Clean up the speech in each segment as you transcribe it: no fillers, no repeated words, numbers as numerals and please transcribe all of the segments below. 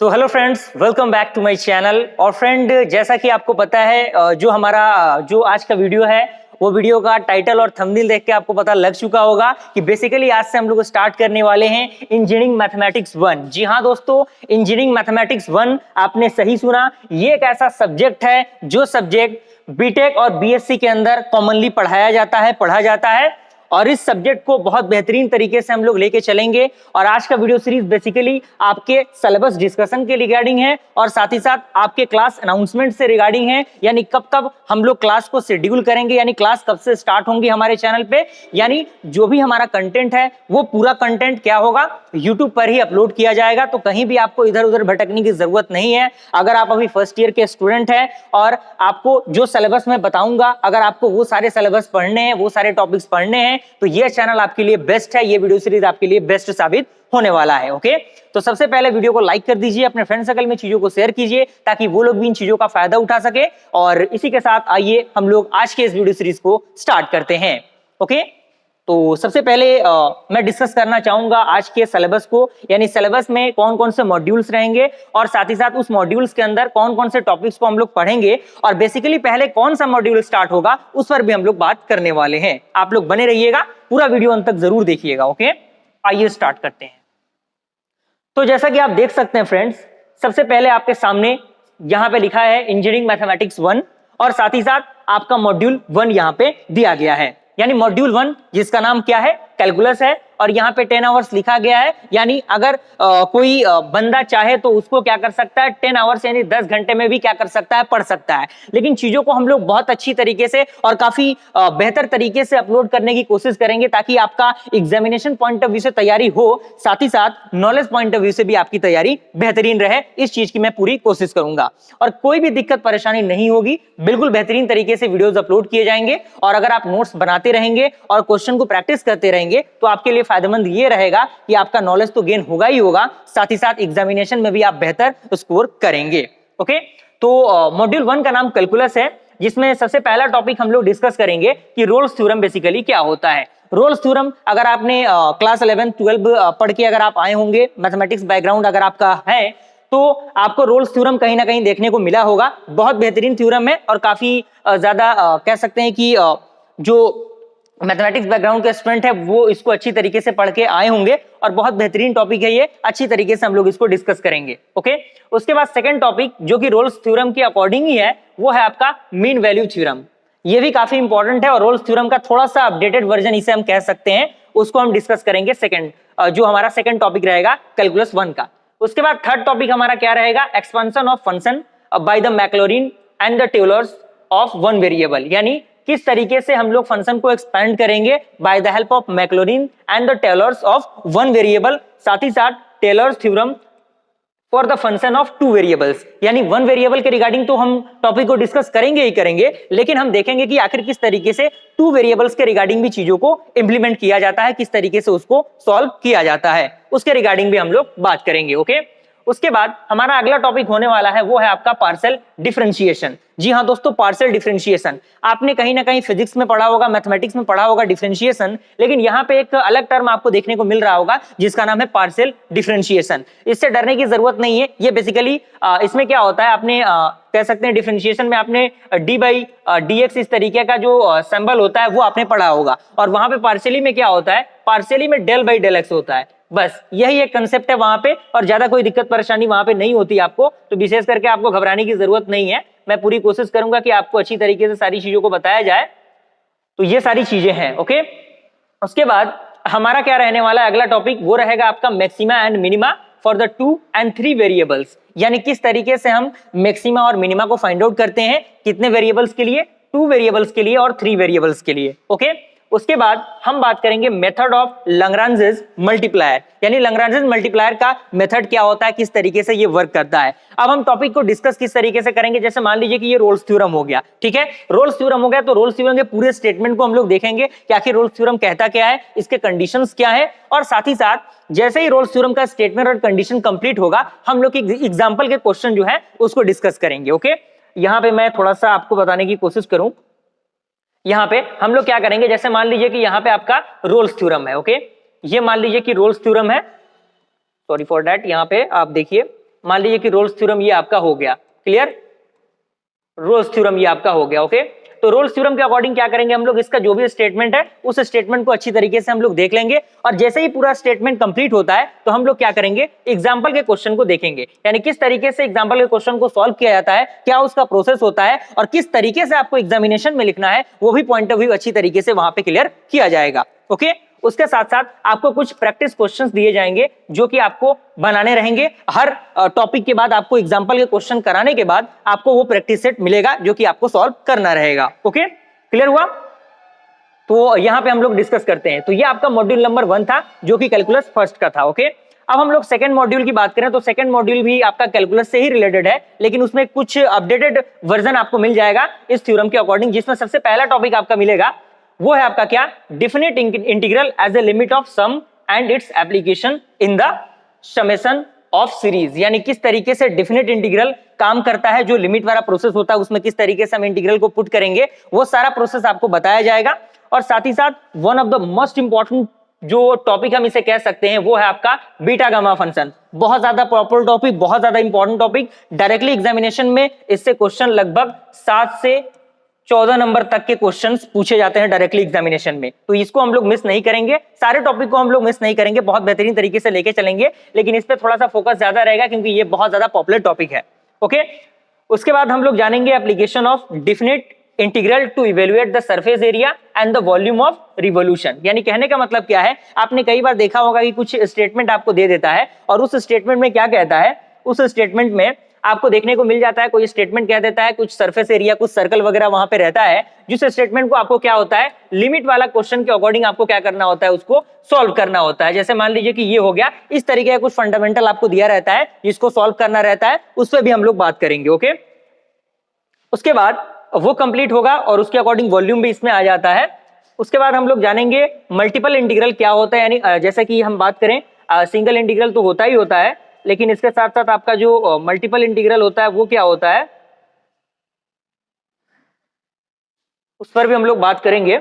तो hello friends, welcome back to my channel. और friend, जैसा कि आपको पता है जो हमारा आज का वीडियो है वो वीडियो का टाइटल और थंबनेल देख के आपको पता लग चुका होगा कि बेसिकली आज से हम लोग स्टार्ट करने वाले हैं इंजीनियरिंग मैथमेटिक्स 1। जी हाँ दोस्तों, इंजीनियरिंग मैथमेटिक्स 1 आपने सही सुना। ये एक ऐसा सब्जेक्ट है जो सब्जेक्ट बीटेक और बीएससी के अंदर कॉमनली पढ़ा जाता है और इस सब्जेक्ट को बहुत बेहतरीन तरीके से हम लोग लेके चलेंगे। और आज का वीडियो सीरीज बेसिकली आपके सिलेबस डिस्कशन के रिगार्डिंग है और साथ ही साथ आपके क्लास अनाउंसमेंट से रिगार्डिंग है, यानी कब कब हम लोग क्लास को शेड्यूल करेंगे, यानी क्लास कब से स्टार्ट होंगी हमारे चैनल पे, यानी जो भी हमारा कंटेंट है वो पूरा कंटेंट क्या होगा, यूट्यूब पर ही अपलोड किया जाएगा। तो कहीं भी आपको इधर उधर भटकने की जरूरत नहीं है। अगर आप अभी फर्स्ट ईयर के स्टूडेंट हैं और आपको जो सिलेबस मैं बताऊंगा, अगर आपको वो सारे सिलेबस पढ़ने हैं, वो सारे टॉपिक्स पढ़ने हैं, तो ये चैनल आपके लिए बेस्ट है। ये वीडियो सीरीज आपके लिए बेस्ट साबित होने वाला है। ओके, तो सबसे पहले वीडियो को लाइक कर दीजिए, अपने फ्रेंड सर्कल में चीजों को शेयर कीजिए ताकि वो लोग भी इन चीजों का फायदा उठा सके। और इसी के साथ आइए हम लोग आज के इस वीडियो सीरीज को स्टार्ट करते हैं। ओके, तो सबसे पहले मैं डिस्कस करना चाहूंगा आज के सिलेबस को, यानी सिलेबस में कौन कौन से मॉड्यूल्स रहेंगे और साथ ही साथ उस मॉड्यूल्स के अंदर कौन कौन से टॉपिक्स को हम लोग पढ़ेंगे और बेसिकली पहले कौन सा मॉड्यूल स्टार्ट होगा उस पर भी हम लोग बात करने वाले हैं। आप लोग बने रहिएगा, पूरा वीडियो अंत तक जरूर देखिएगा। ओके, आइए स्टार्ट करते हैं। तो जैसा कि आप देख सकते हैं फ्रेंड्स, सबसे पहले आपके सामने यहाँ पे लिखा है इंजीनियरिंग मैथमेटिक्स 1 और साथ ही साथ आपका मॉड्यूल 1 यहाँ पे दिया गया है, यानी मॉड्यूल 1 जिसका नाम क्या है, कैलकुलस है। और यहाँ पे 10 आवर्स लिखा गया है, यानी अगर कोई बंदा चाहे तो उसको क्या कर सकता है, 10 आवर्स यानी 10 घंटे में भी क्या कर सकता है, पढ़ सकता है। लेकिन चीजों को हम लोग बहुत अच्छी तरीके से और काफी बेहतर तरीके से अपलोड करने की कोशिश करेंगे ताकि आपका एग्जामिनेशन पॉइंट ऑफ व्यू से तैयारी हो, साथ ही साथ नॉलेज पॉइंट ऑफ व्यू से भी आपकी तैयारी बेहतरीन रहे। इस चीज की मैं पूरी कोशिश करूंगा और कोई भी दिक्कत परेशानी नहीं होगी, बिल्कुल बेहतरीन तरीके से वीडियोज अपलोड किए जाएंगे। और अगर आप नोट्स बनाते रहेंगे और क्वेश्चन को प्रैक्टिस करते रहेंगे तो आपके लिए फायदेमंद ये रहेगा कि आपका नॉलेज तो गेन होगा ही होगा, साथ ही साथ एग्जामिनेशन में भी आप बेहतर स्कोर करेंगे। ओके, तो मॉड्यूल 1 का नाम कैलकुलस है, जिसमें सबसे पहला टॉपिक हम लोग डिस्कस करेंगे कि रोल्स थ्योरम बेसिकली क्या होता है। रोल्स थ्योरम अगर आपने क्लास 11 12 पढ़ के अगर आप आए होंगे, मैथमेटिक्स बैकग्राउंड अगर आपका है तो आपको रोल्स थ्योरम कहीं ना कहीं देखने को मिला होगा। बहुत बेहतरीन थ्योरम है और काफी ज्यादा कह सकते हैं कि जो मैथमेटिक्स बैकग्राउंड के स्टूडेंट है वो इसको अच्छी तरीके से पढ़ के आए होंगे और बहुत बेहतरीन टॉपिक है ये, अच्छी तरीके से हम लोग इसको डिस्कस करेंगे। ओके, उसके बाद सेकंड टॉपिक जो कि रोल्स थ्योरम के अकॉर्डिंग ही है वो है आपका मीन वैल्यू थ्योरम। ये भी काफी इंपॉर्टेंट है और रोल्स थ्योरम का थोड़ा सा अपडेटेड वर्जन इसे हम कह सकते हैं, उसको हम डिस्कस करेंगे सेकंड, जो हमारा सेकंड टॉपिक रहेगा कैलकुलस 1 का। उसके बाद थर्ड टॉपिक हमारा क्या रहेगा, expansion of function by the Maclaurin and the Taylor's of one variable, यानी किस तरीके से हम लोग फंक्शन को एक्सपेंड करेंगे by the help of Maclaurin and the Taylor's of one variable, साथ ही साथ Taylor's theorem for the function of two variables. यानी वन वेरिएबल के रिगार्डिंग तो हम टॉपिक को डिस्कस करेंगे ही करेंगे, लेकिन हम देखेंगे कि आखिर किस तरीके से टू वेरिएबल्स के रिगार्डिंग भी चीजों को इंप्लीमेंट किया जाता है, किस तरीके से उसको सॉल्व किया जाता है, उसके रिगार्डिंग भी हम लोग बात करेंगे। ओके, उसके बाद हमारा अगला टॉपिक होने वाला है वो है आपका पार्शियल डिफरेंशिएशन। जी हाँ दोस्तों, पार्शियल डिफरेंशिएशन आपने कहीं ना कहीं फिजिक्स में पढ़ा होगा, मैथमेटिक्स में पढ़ा होगा डिफरेंशिएशन, लेकिन यहाँ पे एक अलग टर्म आपको देखने को मिल रहा होगा जिसका नाम है पार्शियल डिफरेंशिएशन। इससे डरने की जरूरत नहीं है। ये बेसिकली इसमें क्या होता है, आपने कह सकते हैं डिफरेंशिएशन में आपने डी बाई डी एक्स इस तरीके का जो सिंबल होता है वो आपने पढ़ा होगा, और वहां पे पार्शियली में क्या होता है, पार्शियली में डेल बाई डेल एक्स होता है। बस यही एक कंसेप्ट है वहां पे, और ज्यादा कोई दिक्कत परेशानी वहां पे नहीं होती आपको, तो विशेष करके आपको घबराने की जरूरत नहीं है। मैं पूरी कोशिश करूंगा कि आपको अच्छी तरीके से सारी चीजों को बताया जाए। तो ये सारी चीजें हैं। ओके, उसके बाद हमारा क्या रहने वाला है अगला टॉपिक, वो रहेगा आपका maxima and minima for the 2 and 3 variables, यानी किस तरीके से हम मैक्सिमा और मिनिमा को फाइंड आउट करते हैं, कितने वेरिएबल्स के लिए, 2 वेरिएबल्स के लिए और 3 वेरिएबल्स के लिए। ओके, उसके बाद हम बात करेंगे मेथड ऑफ लैग्रांजेस मल्टीप्लायर, यानी लैग्रांजेस मल्टीप्लायर का मेथड क्या होता है, किस तरीके से ये वर्क करता है। अब हम टॉपिक को डिस्कस किस तरीके से करेंगे, जैसे मान लीजिए कि ये रोल्स थ्योरम हो गया, ठीक है, रोल्स थ्योरम हो गया, तो रोल्स थ्योरम के पूरे स्टेटमेंट को हम लोग देखेंगे कि आखिर रोल्स थ्योरम कहता क्या है, इसके कंडीशंस क्या है, और साथ ही साथ जैसे ही रोल्स थ्योरम का स्टेटमेंट और कंडीशन कंप्लीट होगा हम लोग एग्जाम्पल के क्वेश्चन जो है उसको डिस्कस करेंगे। ओके, यहाँ पे मैं थोड़ा सा आपको बताने की कोशिश करूं, यहाँ पे हम लोग क्या करेंगे, जैसे मान लीजिए कि यहाँ पे आपका रोल्स थ्योरम है। ओके, ये मान लीजिए कि रोल्स थ्योरम है, सॉरी फॉर दैट, यहाँ पे आप देखिए मान लीजिए कि रोल्स थ्योरम ये आपका हो गया, क्लियर, रोल्स थ्योरम ये आपका हो गया, ओके। तो रोल्स थ्योरम के अकॉर्डिंग क्या करेंगे हम लोग, इसका जो भी स्टेटमेंट है उस स्टेटमेंट को अच्छी तरीके से हम लोग देख लेंगे, और जैसे ही पूरा स्टेटमेंट कंप्लीट होता है तो हम लोग क्या करेंगे, एग्जांपल के क्वेश्चन को देखेंगे, यानी किस तरीके से एग्जांपल के क्वेश्चन को सॉल्व किया जाता है, क्या उसका प्रोसेस होता है, और किस तरीके से आपको एग्जामिनेशन में लिखना है, वो भी पॉइंट ऑफ व्यू अच्छी तरीके से वहां पे क्लियर किया जाएगा, ओके। उसके साथ साथ आपको कुछ प्रैक्टिस क्वेश्चंस दिए जाएंगे जो कि आपको बनाने रहेंगे। हर टॉपिक के बाद आपको एग्जांपल के क्वेश्चन कराने के बाद आपको वो प्रैक्टिस सेट मिलेगा जो कि आपको सॉल्व करना रहेगा, ओके, क्लियर हुआ। तो यहां पे हम लोग डिस्कस करते हैं। तो ये आपका मॉड्यूल नंबर 1 था जो कि कैलकुलस फर्स्ट का था, ओके। अब हम लोग सेकंड मॉड्यूल की बात करें तो सेकंड मॉड्यूल भी आपका कैलकुलस से ही रिलेटेड है, लेकिन उसमें कुछ अपडेटेड वर्जन आपको मिल जाएगा इस थ्योरम के अकॉर्डिंग, जिसमें सबसे पहला टॉपिक आपका मिलेगा वो है आपका क्या, definite integral as a limit of sum and its application in the summation of series, यानी किस तरीके से डेफिनेट इंटीग्रल काम करता है, जो लिमिट वाला प्रोसेस होता है उसमें किस तरीके से हम इंटीग्रल को पुट करेंगे, वो सारा प्रोसेस आपको बताया जाएगा। और साथ ही साथ one of the most important जो टॉपिक हम इसे कह सकते हैं वो है आपका बीटा गामा फंक्शन। बहुत ज्यादा प्रॉपर टॉपिक, बहुत ज्यादा इंपॉर्टेंट टॉपिक, डायरेक्टली एग्जामिनेशन में इससे क्वेश्चन लगभग 7 से 14 नंबर तक के क्वेश्चंस पूछे जाते हैं डायरेक्टली एग्जामिनेशन में, तो इसको हम लोग मिस नहीं करेंगे, सारे टॉपिक को हम लोग मिस नहीं करेंगे, बहुत बेहतरीन तरीके से लेके चलेंगे, लेकिन इस पे थोड़ा सा फोकस ज्यादा रहेगा क्योंकि ये बहुत ज्यादा पॉपुलर टॉपिक है, ओके। उसके बाद हम लोग जानेंगे application of definite integral to evaluate the surface area and the volume of revolution, यानी कहने का मतलब क्या है, आपने कई बार देखा होगा कि कुछ स्टेटमेंट आपको दे देता है और उस स्टेटमेंट में क्या कहता है, उस स्टेटमेंट में आपको देखने को मिल जाता है, कोई स्टेटमेंट कह देता है कुछ सरफेस एरिया, कुछ सर्कल वगैरह वहां पे रहता है, जिस स्टेटमेंट को आपको क्या होता है, लिमिट वाला क्वेश्चन के अकॉर्डिंग आपको क्या करना होता है, उसको सॉल्व करना होता है। जैसे मान लीजिए कि ये हो गया, इस तरीके का कुछ फंडामेंटल आपको दिया रहता है जिसको सॉल्व करना रहता है, उस पर भी हम लोग बात करेंगे, ओके। उसके बाद वो कंप्लीट होगा और उसके अकॉर्डिंग वॉल्यूम भी इसमें आ जाता है। उसके बाद हम लोग जानेंगे मल्टीपल इंटीग्रल क्या होता है, यानी जैसे कि हम बात करें सिंगल इंटीग्रल तो होता ही होता है, लेकिन इसके साथ साथ आपका जो मल्टीपल इंटीग्रल होता है वो क्या होता है, उस पर भी हम लोग बात करेंगे।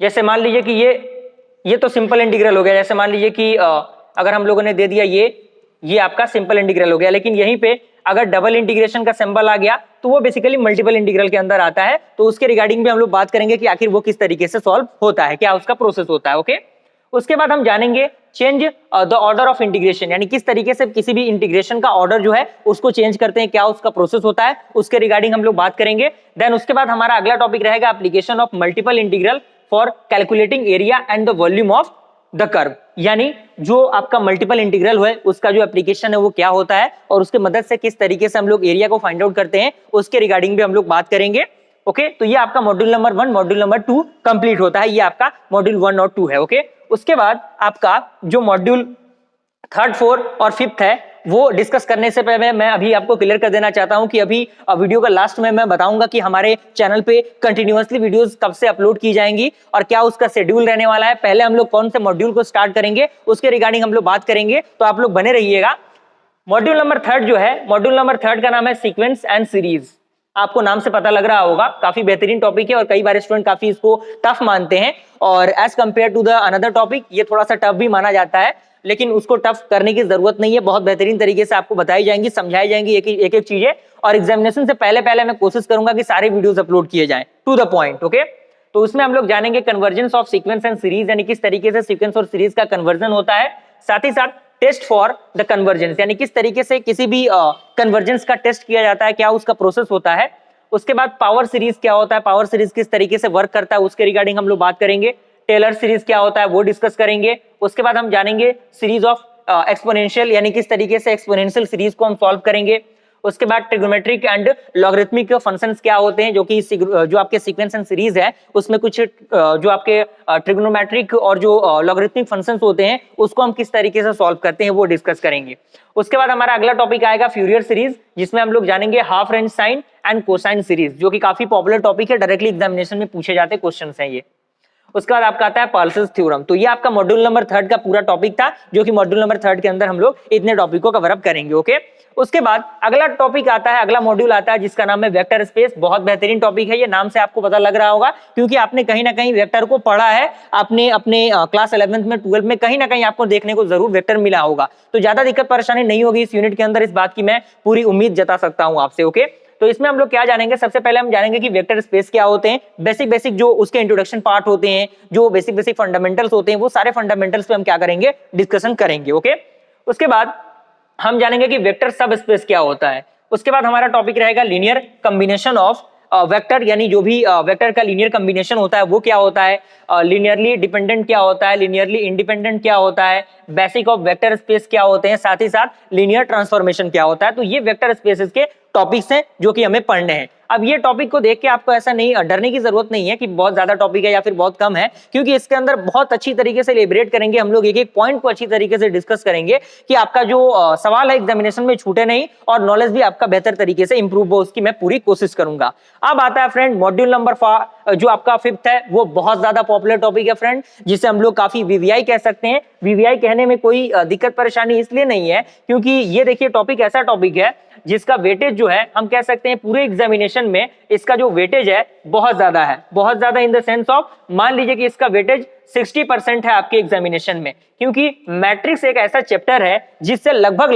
जैसे मान लीजिए कि ये तो सिंपल इंटीग्रल हो गया, जैसे मान लीजिए कि अगर हम लोगों ने दे दिया ये आपका सिंपल इंटीग्रल हो गया, लेकिन यहीं पे अगर डबल इंटीग्रेशन का सिंबल आ गया तो वो बेसिकली मल्टीपल इंटीग्रल के अंदर आता है, तो उसके रिगार्डिंग भी हम लोग बात करेंगे कि आखिर वो किस तरीके से सॉल्व होता है, क्या उसका प्रोसेस होता है, ओके। उसके बाद हम जानेंगे change the order of integration, यानी किस तरीके से किसी भी इंटीग्रेशन का ऑर्डर जो है उसको चेंज करते हैं, क्या उसका प्रोसेस होता है, उसके रिगार्डिंग हम लोग बात करेंगे। देन उसके बाद हमारा अगला टॉपिक रहेगा application of multiple integral for calculating area and the volume of the curve, यानी जो आपका मल्टीपल इंटीग्रल है उसका जो एप्लीकेशन है वो क्या होता है और उसके मदद से किस तरीके से हम लोग एरिया को फाइंड आउट करते हैं, उसके रिगार्डिंग भी हम लोग बात करेंगे, ओके। तो ये आपका module number 1, module number 2 complete होता है, ये आपका मॉड्यूल 1 और 2 है, ओके। उसके बाद आपका जो मॉड्यूल 3rd, 4th और 5th है वो डिस्कस करने से पहले मैं अभी आपको क्लियर कर देना चाहता हूं कि अभी वीडियो का लास्ट में मैं बताऊंगा कि हमारे चैनल पे कंटिन्यूअसली वीडियोस कब से अपलोड की जाएंगी और क्या उसका शेड्यूल रहने वाला है। पहले हम लोग कौन से मॉड्यूल को स्टार्ट करेंगे उसके रिगार्डिंग हम लोग बात करेंगे, तो आप लोग बने रहिएगा। मॉड्यूल नंबर 3rd जो है, मॉड्यूल नंबर 3rd का नाम है सीक्वेंस एंड सीरीज। आपको नाम से पता लग रहा होगा, काफी बेहतरीन टॉपिक है और कई बार स्टूडेंट काफी इसको टफ मानते हैं, और as compare to the another topic ये थोड़ा सा टफ भी माना जाता है, लेकिन उसको टफ करने की जरूरत नहीं है, बहुत बेहतरीन तरीके से आपको बताई जाएंगी, समझाई जाएंगी एक एक चीजें, और एग्जामिनेशन से पहले मैं कोशिश करूंगा कि सारे वीडियोस अपलोड किए जाएं टू द पॉइंट, ओके। तो उसमें हम लोग जानेंगे convergence of sequence and series, यानी किस तरीके से सीक्वेंस और सीरीज का कन्वर्जन होता है, साथ ही साथ टेस्ट फॉर द कन्वर्जेंस, यानी किस तरीके से किसी भी कन्वर्जेंस का टेस्ट किया जाता है, क्या उसका प्रोसेस होता है। उसके बाद पावर सीरीज क्या होता है, पावर सीरीज किस तरीके से वर्क करता है, उसके रिगार्डिंग हम लोग बात करेंगे। टेलर सीरीज क्या होता है वो डिस्कस करेंगे। उसके बाद हम जानेंगे सीरीज ऑफ एक्सपोनेंशियल, यानी किस तरीके से एक्सपोनेंशियल सीरीज को हम सॉल्व करेंगे। उसके बाद ट्रिग्नोमेट्रिक एंड लॉगरिथमिक फंक्शंस क्या होते हैं, जो कि जो आपके सीक्वेंस एंड सीरीज है उसमें कुछ जो आपके ट्रिग्नोमेट्रिक और जो लॉगरिथमिक फंक्शंस होते हैं उसको हम किस तरीके से सॉल्व करते हैं वो डिस्कस करेंगे। उसके बाद हमारा अगला टॉपिक आएगा फ्यूरियर सीरीज, जिसमें हम लोग जानेंगे half range sine and cosine series, जो कि काफी पॉपुलर टॉपिक है, डायरेक्टली एग्जामिनेशन में पूछे जाते क्वेश्चन है ये, उसके बाद आपका आता है पार्सेल्स थ्योरम। तो ये आपका मॉड्यूल नंबर 3 का पूरा टॉपिक था, जो कि मॉड्यूल नंबर 3 के अंदर हम लोग इतने टॉपिक को कवर अप करेंगे। ओके, उसके बाद अगला टॉपिक आता है, अगला मॉड्यूल आता है जिसका नाम है वेक्टर स्पेस। बहुत बेहतरीन टॉपिक है, ये नाम से आपको पता लग रहा होगा क्योंकि आपने कहीं ना कहीं वेक्टर को पढ़ा है, आपने अपने क्लास 11th में 12th में कहीं ना कहीं आपको देखने को जरूर वेक्टर मिला होगा। तो ज्यादा दिक्कत परेशानी नहीं होगी इस यूनिट के अंदर, इस बात की मैं पूरी उम्मीद जता सकता हूं आपसे। ओके, तो इसमें हम लोग क्या जानेंगे, सबसे पहले हम जानेंगे कि वेक्टर स्पेस क्या होते हैं, बेसिक जो उसके इंट्रोडक्शन पार्ट होते हैं, जो बेसिक फंडामेंटल्स होते हैं, वो सारे फंडामेंटल्स पे हम क्या करेंगे, डिस्कशन करेंगे। ओके, उसके बाद हम जानेंगे कि वेक्टर सब स्पेस क्या होता है। उसके बाद हमारा टॉपिक रहेगा लीनियर कॉम्बिनेशन ऑफ वेक्टर, यानी जो भी वेक्टर का लीनियर कॉम्बिनेशन होता है वो क्या होता है, लीनियरली डिपेंडेंट क्या होता है, लीनियरली इंडिपेंडेंट क्या होता है, बेसिक ऑफ वेक्टर स्पेस क्या होते हैं, साथ ही साथ लीनियर ट्रांसफॉर्मेशन क्या होता है। तो ये वेक्टर स्पेसेस के टॉपिक्स हैं जो कि हमें पढ़ने हैं। अब ये टॉपिक को देख के आपको ऐसा नहीं डरने की जरूरत नहीं है कि बहुत ज्यादा टॉपिक है या फिर बहुत कम है, क्योंकि इसके अंदर बहुत अच्छी तरीके से इलेबरेट करेंगे हम लोग, एक एक पॉइंट को अच्छी तरीके से डिस्कस करेंगे कि आपका जो सवाल है एग्जामिनेशन में छूटे नहीं और नॉलेज भी आपका बेहतर तरीके से इंप्रूव हो, उसकी मैं पूरी कोशिश करूंगा। अब आता है फ्रेंड मॉड्यूल नंबर जो आपका 5th है, वो बहुत ज्यादा पॉपुलर टॉपिक है फ्रेंड, जिसे हम लोग काफी वीवीआई कह सकते हैं। वीवीआई कहने में कोई दिक्कत परेशानी इसलिए नहीं है क्योंकि ये देखिए टॉपिक ऐसा टॉपिक है जिसका वेटेज जो है हम कह सकते हैं पूरे एग्जामिनेशन में इसका जो वेटेज है बहुत ज्यादा है, बहुत ज्यादा इन द सेंस ऑफ मान लीजिए कि इसका वेटेज 60% है आपके एग्जामिनेशन में, क्योंकि मैट्रिक्स एक ऐसा चैप्टर है जिससे लगभग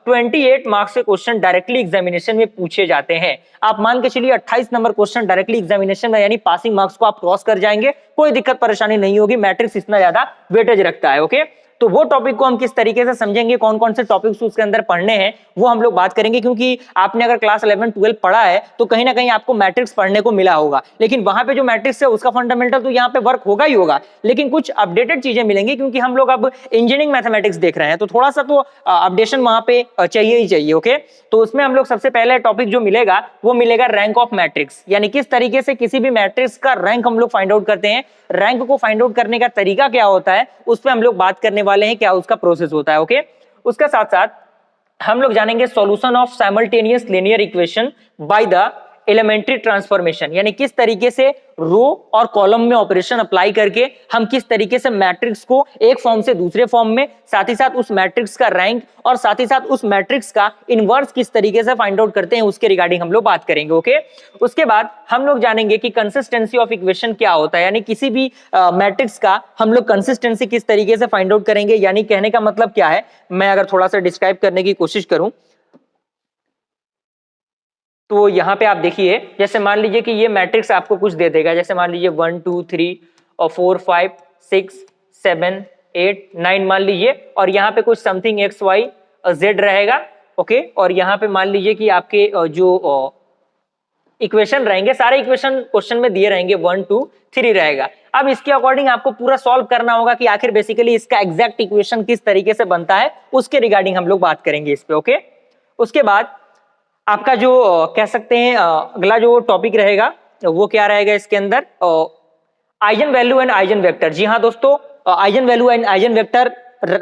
28 मार्क्स के क्वेश्चन डायरेक्टली एग्जामिनेशन में पूछे जाते हैं। आप मान के चलिए 28 नंबर क्वेश्चन डायरेक्टली एग्जामिनेशन में, यानी पासिंग मार्क्स को आप क्रॉस कर जाएंगे, कोई दिक्कत परेशानी नहीं होगी, मैट्रिक्स इतना ज्यादा वेटेज रखता है। ओके, तो वो टॉपिक को हम किस तरीके से समझेंगे, कौन कौन से टॉपिक्स उसके अंदर पढ़ने हैं, वो हम लोग बात करेंगे। क्योंकि आपने अगर क्लास 11 12 पढ़ा है तो कहीं ना कहीं आपको मैट्रिक्स पढ़ने को मिला होगा, लेकिन वहां पे जो मैट्रिक्स है उसका फंडामेंटल तो यहाँ पे वर्क होगा ही होगा, लेकिन कुछ अपडेटेड चीजें मिलेंगी क्योंकि हम लोग अब इंजीनियरिंग मैथमेटिक्स देख रहे हैं, तो थोड़ा सा तो अपडेशन वहां पे चाहिए ही चाहिए। ओके, तो उसमें हम लोग सबसे पहले टॉपिक जो मिलेगा वो मिलेगा रैंक ऑफ मैट्रिक्स, यानी किस तरीके से किसी भी मैट्रिक्स का रैंक हम लोग फाइंड आउट करते हैं, रैंक को फाइंड आउट करने का तरीका क्या होता है, उस पर हम लोग बात करने वाले हैं, क्या उसका प्रोसेस होता है। ओके, उसके साथ साथ हम लोग जानेंगे solution of simultaneous linear equation by the elementary transformation, यानी किस तरीके से रो और कॉलम में ऑपरेशन अप्लाई करके हम किस तरीके से मैट्रिक्स को एक फॉर्म से दूसरे फॉर्म में, साथ ही साथ उस मैट्रिक्स का रैंक और साथ ही साथ उस मैट्रिक्स का इनवर्स किस तरीके से फाइंड आउट करते हैं, उसके रिगार्डिंग हम लोग बात करेंगे। ओके, उसके बाद हम लोग जानेंगे कि कंसिस्टेंसी ऑफ इक्वेशन क्या होता है, यानी किसी भी मैट्रिक्स का हम लोग कंसिस्टेंसी किस तरीके से फाइंड आउट करेंगे, यानी कहने का मतलब क्या है, मैं अगर थोड़ा सा डिस्क्राइब करने की कोशिश करूं तो यहाँ पे आप देखिए, जैसे मान लीजिए कि ये मैट्रिक्स आपको कुछ दे देगा, जैसे मान लीजिए 1 2 3 और 4 5 6 7 8 9 मान लीजिए, और यहाँ पे कुछ समथिंग एक्स वाई जेड रहेगा। ओके, और यहाँ पे मान लीजिए कि आपके जो इक्वेशन रहेंगे, सारे इक्वेशन क्वेश्चन में दिए रहेंगे, 1 2 3 रहेगा। अब इसके अकॉर्डिंग आपको पूरा सॉल्व करना होगा कि आखिर बेसिकली इसका एग्जैक्ट इक्वेशन किस तरीके से बनता है, उसके रिगार्डिंग हम लोग बात करेंगे इस पे। ओके, उसके बाद आपका जो कह सकते हैं अगला जो टॉपिक रहेगा वो क्या रहेगा, इसके अंदर eigen value and eigen vector. जी हाँ दोस्तों, eigen value and eigen vector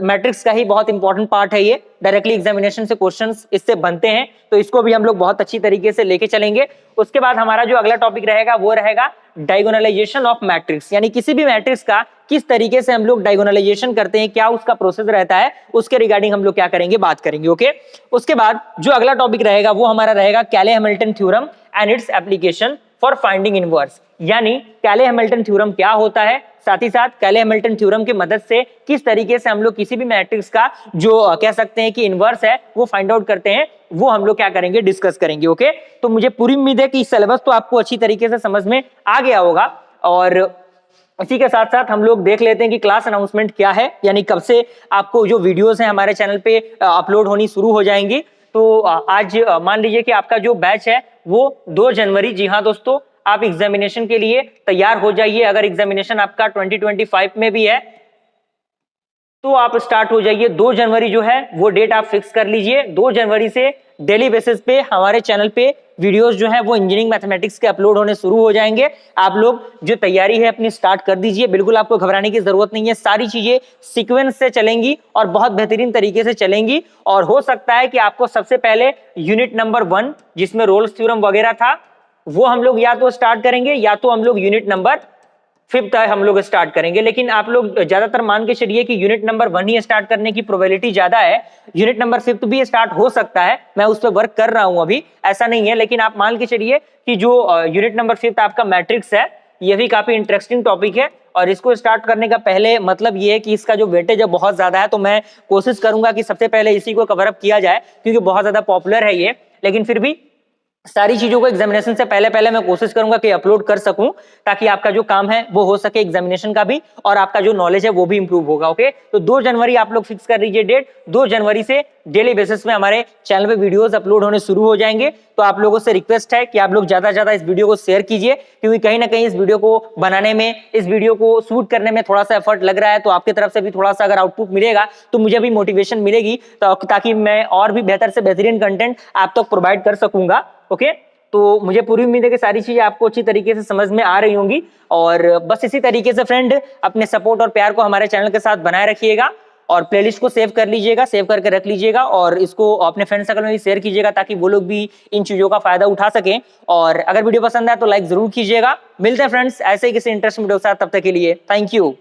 matrix का ही बहुत इंपॉर्टेंट पार्ट है, ये डायरेक्टली एग्जामिनेशन से क्वेश्चंस इससे बनते हैं, तो इसको भी हम लोग बहुत अच्छी तरीके से लेके चलेंगे। उसके बाद हमारा जो अगला टॉपिक रहेगा वो रहेगा डायगोनलाइजेशन ऑफ मैट्रिक्स, यानी किसी भी मैट्रिक्स का किस तरीके से हम लोग डायगोनलाइजेशन करते हैं, क्या उसका प्रोसेस रहता है, उसके रिगार्डिंग हम लोग क्या करेंगे, बात करेंगे। ओके, उसके बाद जो अगला टॉपिक रहेगा वो हमारा रहेगा Cayley Hamilton theorem and its application for finding inverse, यानी कैले-हैमिल्टन थ्योरम क्या होता है, साथ ही साथ कैले-हैमिल्टन थ्योरम की मदद से किस तरीके से हम लोग किसी भी मैट्रिक्स का जो कह सकते हैं कि इनवर्स है वो फाइंड आउट करते हैं, वो हम लोग क्या करेंगे, डिस्कस करेंगे। ओके, तो मुझे पूरी उम्मीद है कि सिलेबस तो आपको अच्छी तरीके से समझ में आ गया होगा, और इसी के साथ साथ हम लोग देख लेते हैं कि क्लास अनाउंसमेंट क्या है, यानी कब से आपको जो वीडियोस हैं हमारे चैनल पे अपलोड होनी शुरू हो जाएंगी। तो आज मान लीजिए कि आपका जो बैच है वो 2 जनवरी, जी हाँ दोस्तों, आप एग्जामिनेशन के लिए तैयार हो जाइए। अगर एग्जामिनेशन आपका 2025 में भी है तो आप स्टार्ट हो जाइए। 2 जनवरी जो है वो डेट आप फिक्स कर लीजिए। 2 जनवरी से डेली बेसिस पे हमारे चैनल पे वीडियोस जो है वो इंजीनियरिंग मैथमेटिक्स के अपलोड होने शुरू हो जाएंगे। आप लोग जो तैयारी है अपनी स्टार्ट कर दीजिए, बिल्कुल आपको घबराने की जरूरत नहीं है, सारी चीजें सीक्वेंस से चलेंगी और बहुत बेहतरीन तरीके से चलेंगी। और हो सकता है कि आपको सबसे पहले यूनिट नंबर 1 जिसमें रोल्स थ्योरम वगैरह था वो हम लोग या तो स्टार्ट करेंगे, या तो हम लोग यूनिट नंबर 5th हम लोग स्टार्ट करेंगे। लेकिन आप लोग ज्यादातर मान के चलिए कि यूनिट नंबर 1 ही स्टार्ट करने की प्रोबेबिलिटी ज्यादा है। यूनिट नंबर 5th भी स्टार्ट हो सकता है, मैं उस पर वर्क कर रहा हूं अभी, ऐसा नहीं है। लेकिन आप मान के चलिए कि जो यूनिट नंबर 5th आपका मैट्रिक्स है, ये भी काफी इंटरेस्टिंग टॉपिक है। और इसको स्टार्ट करने का पहले मतलब ये है कि इसका जो वेटेज है बहुत ज्यादा है, तो मैं कोशिश करूंगा कि सबसे पहले इसी को कवर अप किया जाए, क्योंकि बहुत ज्यादा पॉपुलर है ये। लेकिन फिर भी सारी चीजों को एग्जामिनेशन से पहले पहले मैं कोशिश करूंगा कि अपलोड कर सकूं, ताकि आपका जो काम है वो हो सके एग्जामिनेशन का भी, और आपका जो नॉलेज है वो भी इंप्रूव होगा। ओके, तो 2 जनवरी आप लोग फिक्स कर लीजिए डेट। 2 जनवरी से डेली बेसिस में हमारे चैनल पे वीडियोस अपलोड होने शुरू हो जाएंगे। तो आप लोगों से रिक्वेस्ट है कि आप लोग ज्यादा से ज्यादा इस वीडियो को शेयर कीजिए, क्योंकि कहीं ना कहीं इस वीडियो को बनाने में, इस वीडियो को शूट करने में थोड़ा सा एफर्ट लग रहा है। तो आपकी तरफ से भी थोड़ा सा अगर आउटपुट मिलेगा तो मुझे भी मोटिवेशन मिलेगी, ताकि मैं और भी बेहतर से बेहतरीन कंटेंट आप तक प्रोवाइड कर सकूंगा। ओके, तो मुझे पूरी उम्मीद है कि सारी चीजें आपको अच्छी तरीके से समझ में आ रही होंगी। और बस इसी तरीके से फ्रेंड अपने सपोर्ट और प्यार को हमारे चैनल के साथ बनाए रखिएगा, और प्लेलिस्ट को सेव कर लीजिएगा, सेव करके रख लीजिएगा, और इसको अपने फ्रेंड सर्कल में भी शेयर कीजिएगा, ताकि वो लोग भी इन चीजों का फायदा उठा सकें। और अगर वीडियो पसंद आए तो लाइक जरूर कीजिएगा। मिलते हैं फ्रेंड्स ऐसे ही किसी इंटरेस्टिंग वीडियो के साथ, तब तक के लिए थैंक यू।